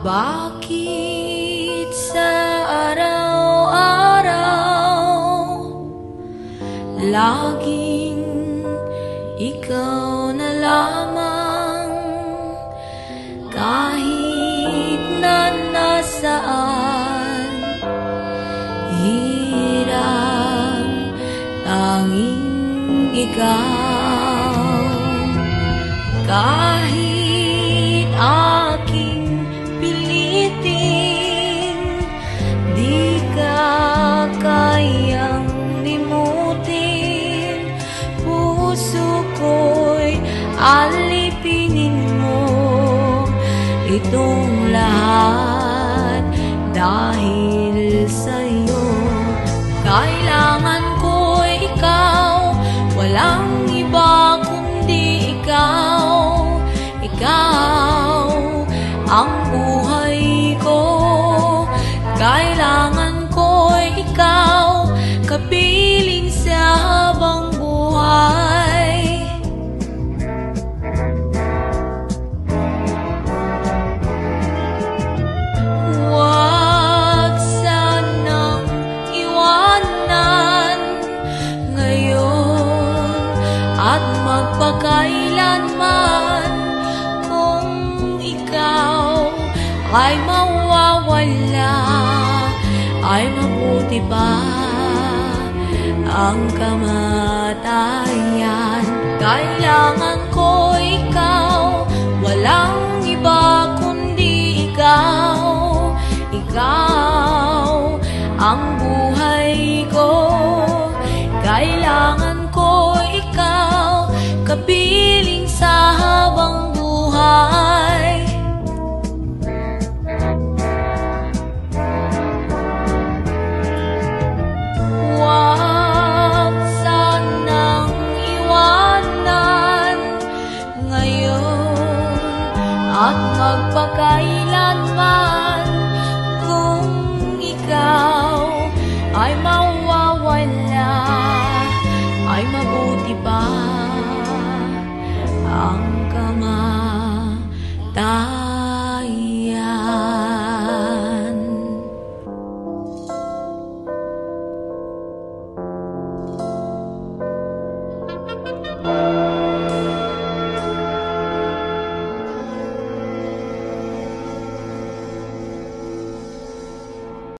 Bakit sa araw-araw laging ikaw na lamang, kahit na nasaan hirang tanging ikaw, kahit aking pilitin, di ka kayang limutin. Puso ko'y alipinin mo itong lahat dahil sa'yo. Kailangan ko ikaw, walang iba kundi ikaw. Ikaw ang buhay ko, kailangan ko ikaw, kapiling sa habang buhay. Huwag sanang iwanan ngayon at magpakailanman. Kung ikaw ay mawawala, ay mabuti pa ang kamatayan. Kailangan ko ikaw, walang iba kundi ikaw. Ikaw ang buhay ko, kailangan ko ikaw, kapiling sa habang buhay.